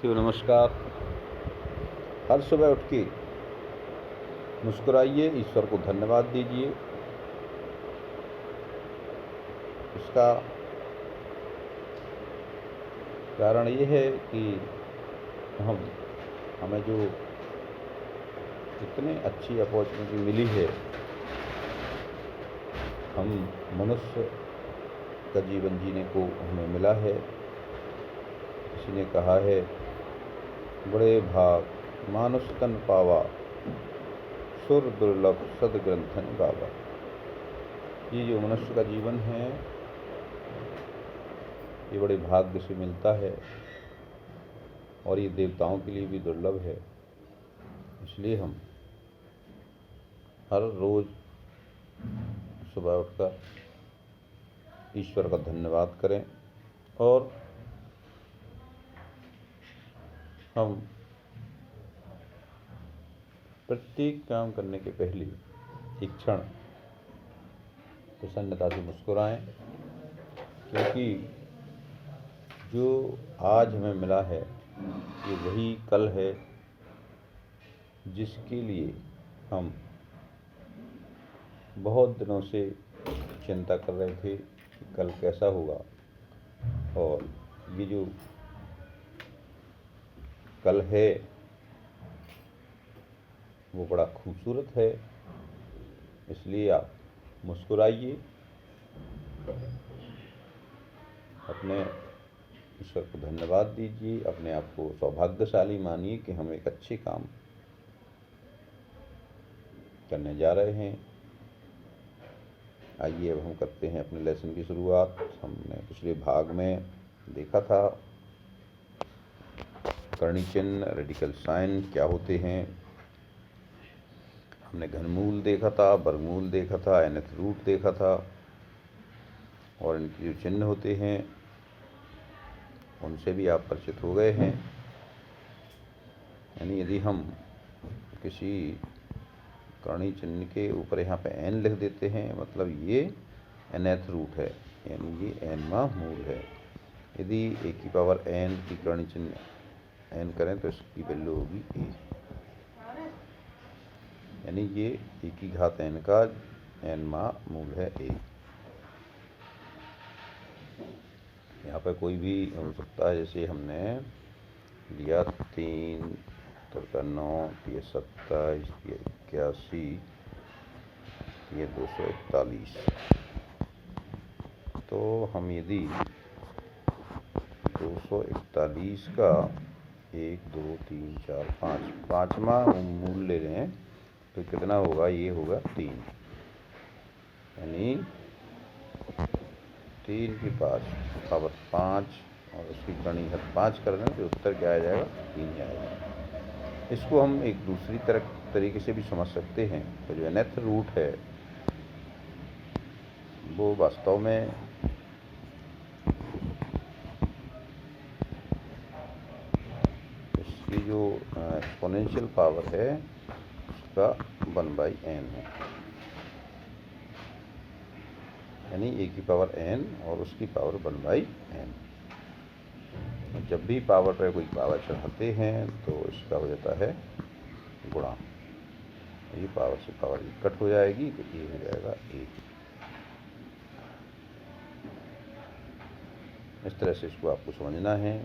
साथियों नमस्कार। हर सुबह उठ के मुस्कुराइए, ईश्वर को धन्यवाद दीजिए। इसका कारण ये है कि हमें जो इतनी अच्छी अपॉर्चुनिटी मिली है, हम मनुष्य का जीवन जीने को हमें मिला है। किसी ने कहा है, बड़े भाग मानुष तन पावा, सुर दुर्लभ सदग्रंथन गावा। ये जो मनुष्य का जीवन है, ये बड़े भाग्य से मिलता है और ये देवताओं के लिए भी दुर्लभ है। इसलिए हम हर रोज़ सुबह उठकर ईश्वर का धन्यवाद करें और हम प्रत्येक काम करने के पहले एक क्षण प्रसन्नता से मुस्कुराएं, क्योंकि जो आज हमें मिला है ये वही कल है जिसके लिए हम बहुत दिनों से चिंता कर रहे थे कि कल कैसा होगा। और ये जो कल है वो बड़ा खूबसूरत है। इसलिए आप मुस्कुराइए, अपने ईश्वर को धन्यवाद दीजिए, अपने आप को सौभाग्यशाली मानिए कि हम एक अच्छे काम करने जा रहे हैं। आइए अब हम करते हैं अपने लेसन की शुरुआत। हमने पिछले भाग में देखा था करणी चिन्ह, रेडिकल साइन क्या होते हैं। हमने घनमूल देखा था, वर्गमूल देखा था, nth रूट देखा था और इनके जो चिन्ह होते हैं उनसे भी आप परिचित हो गए हैं। यानी यदि हम किसी करणी चिन्ह के ऊपर यहाँ पे n लिख देते हैं, मतलब ये nth रूट है, यानी ये nवां मूल है। यदि a की पावर n की करणी चिन्ह n करें तो इसकी वैल्यू होगी a, यानी ये a की घात n का nवां मूल है a। यहाँ पे कोई भी हो सकता है, जैसे हमने लिया 3, तो 9, ये 27, ये 81, ये 241। तो हम यदि 241 का 1, 2, 3, 4, 5 पाँचवा मूल ले रहे हैं तो कितना होगा? ये होगा 3, यानी 3 की पावर 5 और उसकी करणी घात 5 कर दें तो उत्तर क्या आ जाएगा? 3 आएगा। इसको हम एक दूसरी तरीके से भी समझ सकते हैं। तो जो nth रूट है वो वास्तव में इसकी जो एक्सपोनेंशियल पावर है उसका 1/n है, यानी a की पावर n और उसकी पावर 1/n। जब भी पावर पर कोई पावर चढ़ाते हैं तो इसका हो जाता है गुणा। ये पावर से पावर कट हो जाएगी तो ये हो जाएगा 1। इस तरह से इसको आपको समझना है।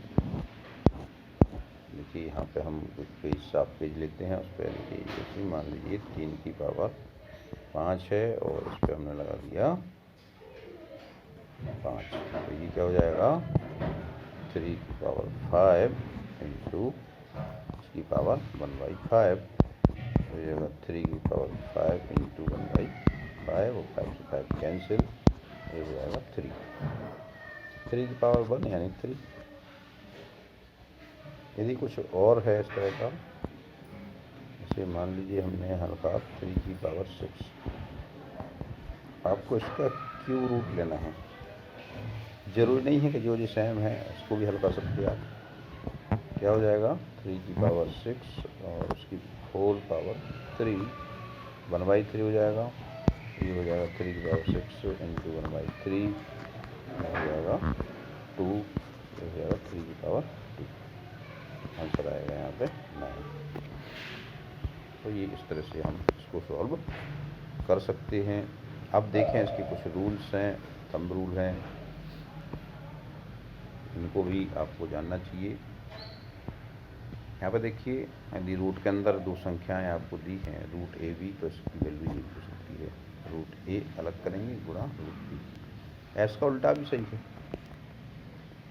देखिए यहाँ पे हम पेज साफ पेज लेते हैं, उस पर लिखिए जैसे मान लीजिए 3 की पावर 5 है और उस पर हमने लगा दिया 5, तो ये क्या हो जाएगा? 3 की पावर 5 इंटू इसकी पावर 1/5 हो जाएगा 3 की पावर 5 इंटू 1/5 और 5 से 5 कैंसिल, ये हो जाएगा 3 की पावर 1 यानी 3। यदि कुछ और है इस तरह का, जैसे मान लीजिए हमने हल कहा 3 की पावर 6, आपको इसका क्यू रूट लेना है। जरूरी नहीं है कि जो सेम है इसको भी हल कर सकते हैं आप। क्या हो जाएगा? 3 की पावर 6 और उसकी होल पावर 3, 1/3 हो जाएगा। ये हो जाएगा 3 की पावर 6 इंटू 1/3 हो जाएगा 2, ये हो जाएगा 3 की पावर 2। पे 9। तो ये इस तरह से हम इसको सॉल्व कर सकते हैं। अब देखें इसके कुछ रूल्स हैं, थंब रूल हैं, इनको भी आपको जानना चाहिए। यहाँ पे देखिए, यदि रूट के अंदर दो संख्याएं आपको दी हैं रूट ए बी, तो इसकी वैल्यू ये हो सकती है रूट ए अलग करेंगे गुणा रूट बी। एस का उल्टा भी सही है,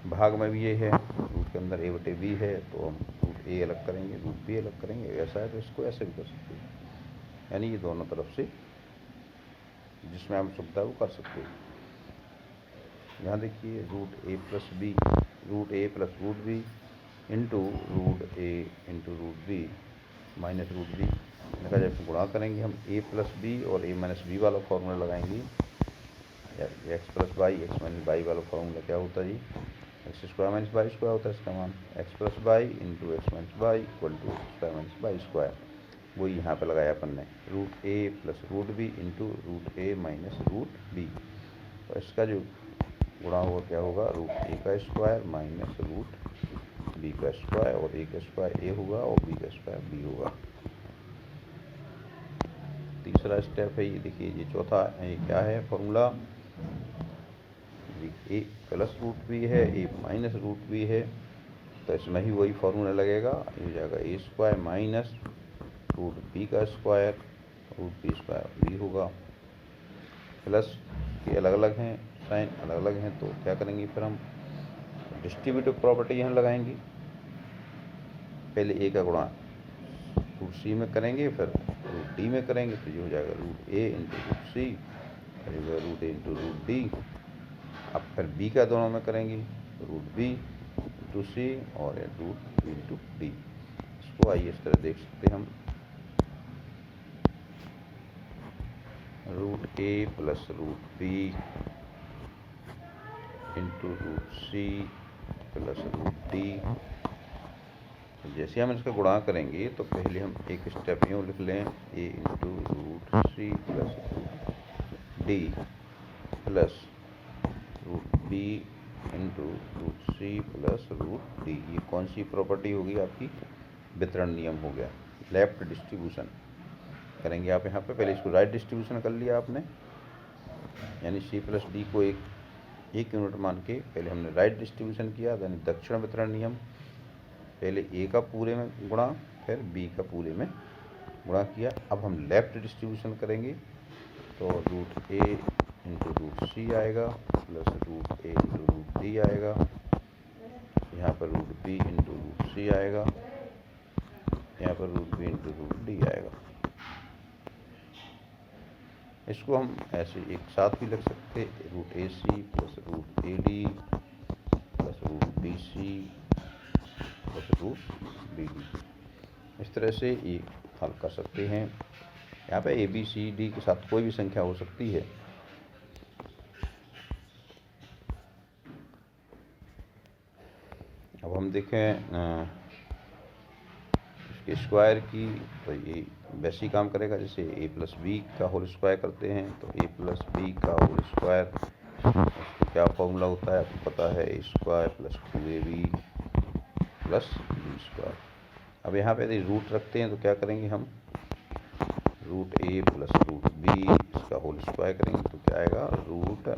भाग में भी ये है, रूट के अंदर ए बटे बी है तो हम रूट ए अलग करेंगे रूट बी अलग करेंगे, ऐसा है तो इसको ऐसे भी कर सकते हैं। यानी ये दोनों तरफ से जिसमें हम सुविधा वो कर सकते हैं। यहाँ देखिए root A plus B, root A plus root B into root A into root B minus root B. इनका जब गुणा करेंगे हम ए प्लस बी और ए माइनस बी वाला फॉर्मूला लगाएंगे, X plus Y X minus Y वाला formula क्या होता है जी, X square minus Y square होता है इसका मान, X plus Y into X minus Y equal to X square minus Y square. वही यहाँ पे लगाया अपन ने, root A plus root B into root A minus root B. तो इसका जो गुणा होगा क्या होगा, रूट ए का स्क्वायर माइनस रूट बी का स्क्वायर, और ए का स्क्वायर ए होगा और बी का स्क्वायर बी होगा। तीसरा स्टेप है ये देखिए, ये चौथा ये क्या है फॉर्मूला, ए प्लस रूट बी है ए माइनस रूट बी है, तो इसमें ही वही फॉर्मूला लगेगा, ये हो जाएगा A square minus root B का square root B square B होगा। प्लस के अलग अलग हैं, साइन अलग अलग हैं, तो क्या करेंगे फिर हम डिस्ट्रीब्यूटिव प्रॉपर्टी यहाँ लगाएंगे। पहले ए का गुणा रूट सी में करेंगे, फिर रूट डी में करेंगे, तो ये हो जाएगा root A into root C, root A into root D. अब फिर बी का दोनों में करेंगे, रूट बी इंटू सी और रूट बी इंटू डी। इसको आइए इस तरह देख सकते हैं हम, root A plus root B into root C plus root D. जैसे हम इसका गुणा करेंगे तो पहले हम एक स्टेप यूँ लिख लें, A into root C plus root D plus root B into root C plus root D. ये कौन सी प्रॉपर्टी होगी आपकी, वितरण नियम हो गया, लेफ्ट डिस्ट्रीब्यूशन करेंगे आप यहाँ पे। पहले इसको राइट डिस्ट्रीब्यूशन कर लिया आपने, यानी सी प्लस डी को एक यूनिट मान के पहले हमने राइट डिस्ट्रीब्यूशन किया, यानी दक्षिण वितरण नियम, पहले ए का पूरे में गुणा फिर बी का पूरे में गुणा किया। अब हम लेफ्ट डिस्ट्रीब्यूशन करेंगे, तो root A into root C आएगा plus root A into root D आएगा, यहाँ पर root B into root C आएगा, यहाँ पर root B into root D आएगा। इसको हम ऐसे एक साथ भी लिख सकते, root A C plus root A D plus root B C plus root B D. इस तरह से ये हल कर सकते हैं। यहाँ पे ए बी सी डी के साथ कोई भी संख्या हो सकती है। अब हम देखें इसके स्क्वायर की, तो ये वैसे ही काम करेगा जैसे ए प्लस बी का होल स्क्वायर करते हैं, तो ए प्लस बी का होल स्क्वायर, उसको क्या फॉर्मूला होता है आपको पता है, A square plus 2ab plus B square. अब यहाँ पे यदि रूट रखते हैं तो क्या करेंगे हम, root A plus root B इसका होल स्क्वायर करेंगे, तो क्या आएगा, रूट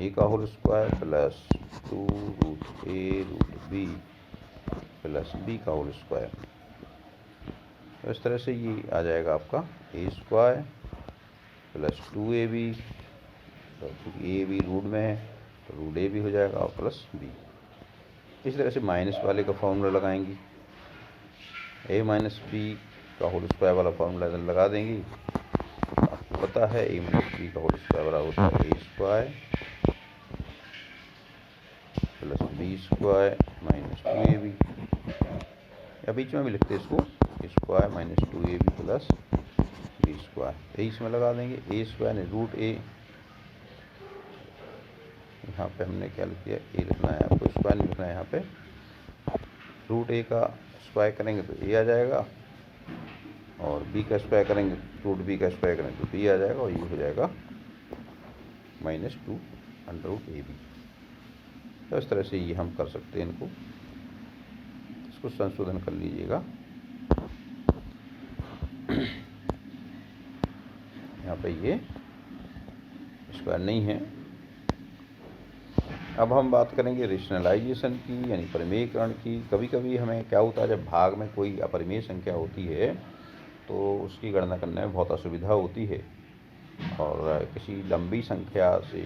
ए का होल स्क्वायर प्लस 2 रूट ए रूट बी प्लस बी का होल स्क्वायर। तो इस तरह से ये आ जाएगा आपका ए स्क्वायर प्लस 2ab, तो चूँकि ए बी रूट में है तो रूट ए भी हो जाएगा और प्लस बी। इस तरह से माइनस वाले का फॉर्मूला लगाएंगे, ए माइनस बी का होल स्क्वायर वाला फॉर्मूला लगा देंगे। आपको पता है ए माइनस बी का होल स्क्वायर वाला होता है A square plus B square minus 2ab, या बीच में भी लिखते हैं इसको, A square minus 2ab plus B square. ए इसमें लगा देंगे, ए स्क्वायर ने रूट ए, यहाँ पे हमने क्या लिख दिया, ए लिखना है आपको, स्क्वायर नहीं लिखना है यहाँ पे। रूट ए का स्क्वायर करेंगे तो ए आ जाएगा, और बी का स्क्वायर करेंगे, रूट बी का स्क्वायर करेंगे तो बी आ जाएगा, और ये हो जाएगा -2 अंडर रूट ए बी। तो इस तरह से ये हम कर सकते हैं इनको इसको संशोधन कर लीजिएगा। यहाँ पे ये स्क्वायर नहीं है। अब हम बात करेंगे रेशनलाइजेशन की, यानी परिमेयकरण की। कभी कभी हमें क्या होता है, जब भाग में कोई अपरिमेय संख्या होती है तो उसकी गणना करने में बहुत असुविधा होती है, और किसी लंबी संख्या से,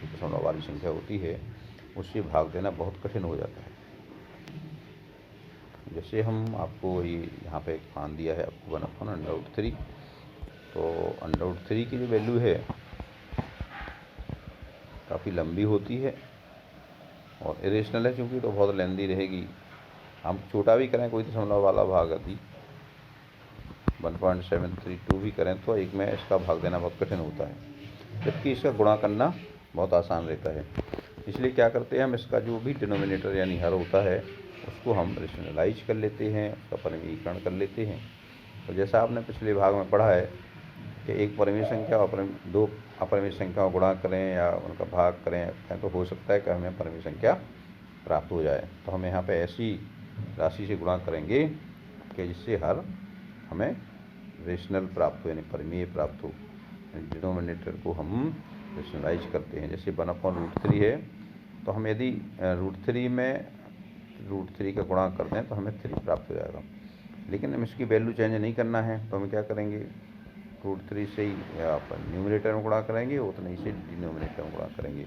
दशमलव वाली संख्या होती है, उससे भाग देना बहुत कठिन हो जाता है। जैसे हम आपको ये यहाँ पे एक मान दिया है आपको 1/√3, तो √3 की जो वैल्यू है काफ़ी लंबी होती है और इरेशनल है, क्योंकि तो बहुत लेंदी रहेगी। हम छोटा भी करें, कोई दशमलव वाला भाग यदि 1.732 भी करें तो एक में इसका भाग देना बहुत कठिन होता है, जबकि इसका गुणा करना बहुत आसान रहता है। इसलिए क्या करते हैं, हम इसका जो भी डिनोमिनेटर यानी हर होता है उसको हम रेशनलाइज कर लेते हैं, उसका परिमेयीकरण कर लेते हैं। तो जैसा आपने पिछले भाग में पढ़ा है कि एक परिमेय संख्या और दो अपरिमेय संख्याओं गुणा करें या उनका भाग करें तो हो सकता है कि हमें परिमेय संख्या प्राप्त हो जाए। तो हम यहाँ पे ऐसी राशि से गुणा करेंगे कि जिससे हर हमें रेशनल प्राप्त हो, यानी परिमेय प्राप्त हो। डिनोमिनेटर को हम रेशनलाइज करते हैं। जैसे 1/√3 है, तो हम यदि √3 में √3 का गुणा करते हैं तो हमें 3 प्राप्त हो जाएगा। लेकिन हम इसकी वैल्यू चेंज नहीं करना है, तो हम क्या करेंगे, √3 से ही आप न्यूमरेटर में गुणा करेंगे, उतना ही से डिनोमिनेटर में गुणा करेंगे।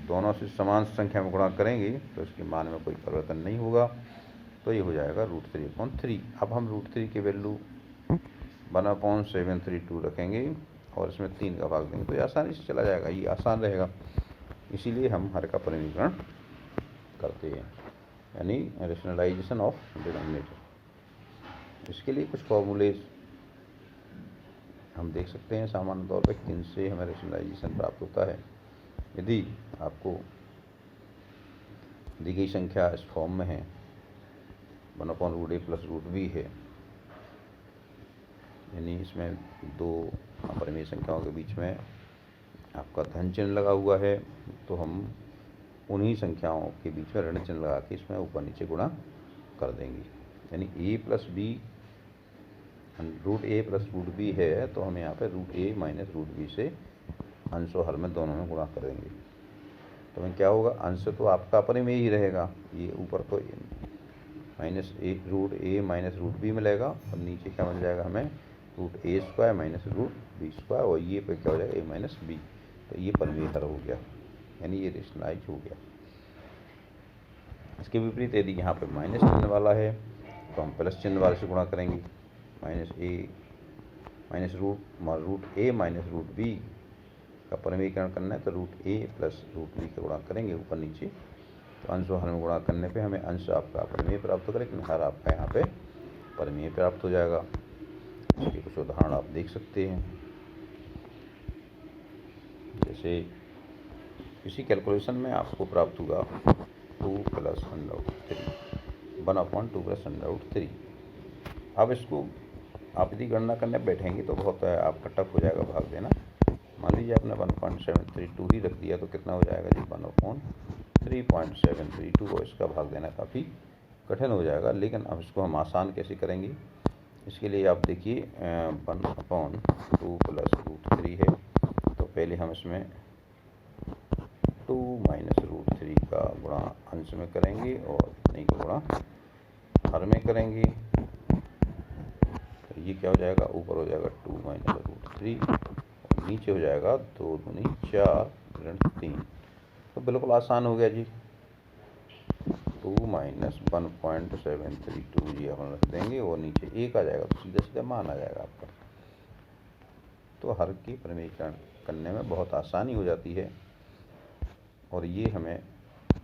दोनों से समान संख्या में गुणा करेंगे तो इसके मान में कोई परिवर्तन नहीं होगा, तो ये हो जाएगा √3/3। अब हम √3 की वैल्यू 1/732 रखेंगे और इसमें 3 का भाग देंगे तो ये आसानी से चला जाएगा, ये आसान रहेगा। इसीलिए हम हर का परिमेयीकरण करते हैं, यानी रेशनलाइजेशन ऑफ डिनोमिनेटर। इसके लिए कुछ फॉर्मूले हम देख सकते हैं सामान्य तौर पर, जिनसे हमें रेशनलाइजेशन प्राप्त होता है। यदि आपको दी गई संख्या इस फॉर्म में है, 1/√a + √b है, यानी इसमें दो अपरिमेय संख्याओं के बीच में आपका धन चिन्ह लगा हुआ है, तो हम उन्हीं संख्याओं के बीच में ऋण चिन्ह लगा के इसमें ऊपर नीचे गुणा कर देंगे। यानी a + b √a + √b है, तो हम यहाँ पे √a - √b से अंश और हर में दोनों में गुणा कर देंगे। तो हमें क्या होगा, अंश तो आपका अपरिमेय ही रहेगा, ये ऊपर तो -√a - √b मिलेगा और नीचे क्या मिल जाएगा हमें, √a² - √b², और ये पे क्या हो जाएगा a - b। तो ये परिमेय हर हो गया, यानी ये रेशनलाइज हो गया। इसके विपरीत यदि यहाँ पे माइनस चिन्ह वाला है तो हम प्लस चिन्ह वाले से गुणा करेंगे। -√a - √b का परिमेयीकरण करना है तो √a + √b का गुणा करेंगे ऊपर नीचे, तो अंश और हर में गुणा करने पे हमें अंश आपका परिमेय प्राप्त होगा, लेकिन हर आपका यहाँ पे परिमेय प्राप्त हो जाएगा। इसके कुछ उदाहरण आप देख सकते हैं। जैसे किसी कैलकुलेशन में आपको प्राप्त हुआ 2 + √3, 1/2 + √3। अब इसको आप यदि गणना करने बैठेंगे तो बहुत आपका टफ हो जाएगा भाग देना। मान लीजिए आपने 1.732 ही रख दिया तो कितना हो जाएगा जी, 1/3.732, और इसका भाग देना काफ़ी कठिन हो जाएगा। लेकिन अब इसको हम आसान कैसे करेंगे, इसके लिए आप देखिए 1/2 + √3 है, तो पहले हम इसमें 2 - √3 का गुणा अंश में करेंगे और इतने का गुणा हर में करेंगे। तो ये क्या हो जाएगा, ऊपर हो जाएगा 2 - √3 और नीचे हो जाएगा 2 दूनी 4 ऋण 3। तो बिल्कुल आसान हो गया जी। 2 - 1.732 जी हम रख देंगे और नीचे 1 आ जाएगा, तो सीधा सीधा मान आ जाएगा आपका। तो हर के परिमेयीकरण करने में बहुत आसानी हो जाती है और ये हमें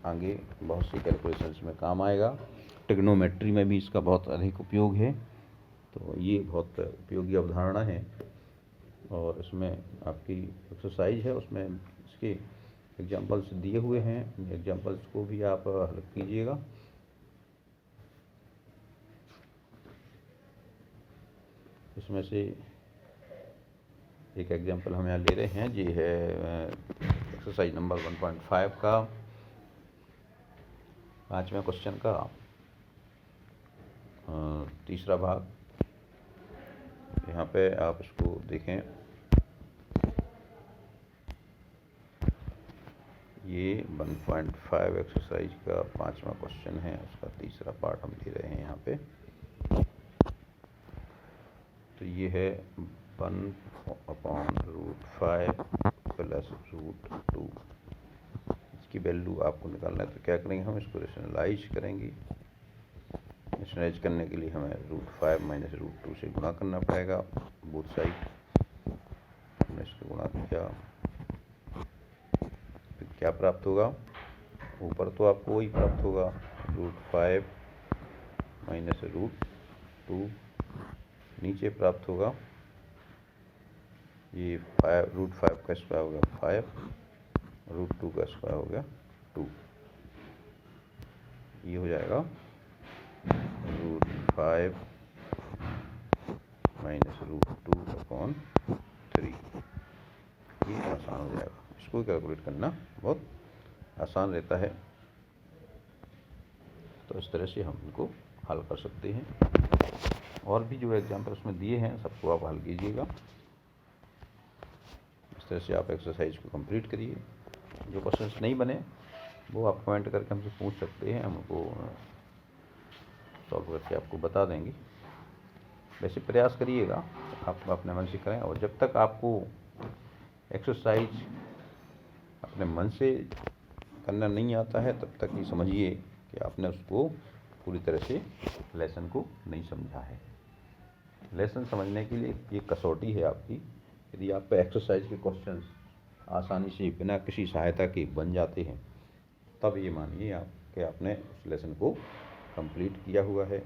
आगे बहुत सी कैलकुलेशंस में काम आएगा। ट्रिग्नोमेट्री में भी इसका बहुत अधिक उपयोग है, तो ये बहुत उपयोगी अवधारणा है। और इसमें आपकी एक्सरसाइज है, उसमें इसके एग्जांपल्स दिए हुए हैं, एग्जांपल्स को भी आप हल कीजिएगा। इसमें से एक एग्जांपल हम यहाँ ले रहे हैं, ये है एक्सरसाइज नंबर 1.5 का 5वें क्वेश्चन का। तीसरा भाग, यहाँ पे आप इसको देखें, ये 1.5 एक्सरसाइज का 5वां क्वेश्चन है, उसका तीसरा पार्ट हम दे रहे हैं यहाँ पे। तो ये है 1/√5 प्लस √2। इसकी वैल्यू आपको निकालना है, तो क्या करेंगे, हम इसको रेशनलाइज करेंगे। रेशनलाइज करने के लिए हमें √5 माइनस √2 से गुणा करना पड़ेगा बोथ साइड। हमने इसको गुणा किया, फिर क्या प्राप्त होगा, ऊपर तो आपको वही प्राप्त होगा √5 माइनस √2, नीचे प्राप्त होगा ये √5 का स्क्वायर हो गया 5, √2 का स्क्वायर हो गया 2। ये हो जाएगा √5 माइनस √2/3। ये आसान हो जाएगा, इसको कैलकुलेट करना बहुत आसान रहता है। तो इस तरह से हम इनको हल कर सकते हैं। और भी जो एग्जाम्पल उसमें दिए हैं सबको आप हल कीजिएगा। इस तरह से आप एक्सरसाइज को कंप्लीट करिए। जो क्वेश्चंस नहीं बने वो आप कमेंट करके हमसे पूछ सकते हैं, हम उनको सॉल्व करके आपको बता देंगे। वैसे प्रयास करिएगा, आप अपने मन से करें, और जब तक आपको एक्सरसाइज अपने मन से करना नहीं आता है तब तक ये समझिए कि आपने उसको पूरी तरह से लेसन को नहीं समझा है। लेसन समझने के लिए ये कसौटी है आपकी। यदि आप पे एक्सरसाइज के क्वेश्चंस आसानी से बिना किसी सहायता के बन जाते हैं, तब ये मानिए आप कि आपने उस लेसन को कंप्लीट किया हुआ है।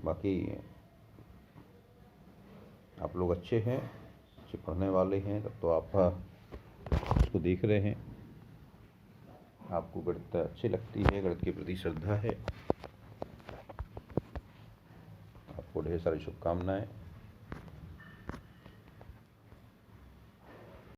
बाकी आप लोग अच्छे हैं, अच्छे पढ़ने वाले हैं, तब तो आप इसको देख रहे हैं, आपको गणित अच्छी लगती है, गणित के प्रति श्रद्धा है। आपको ढेर सारी शुभकामनाएं।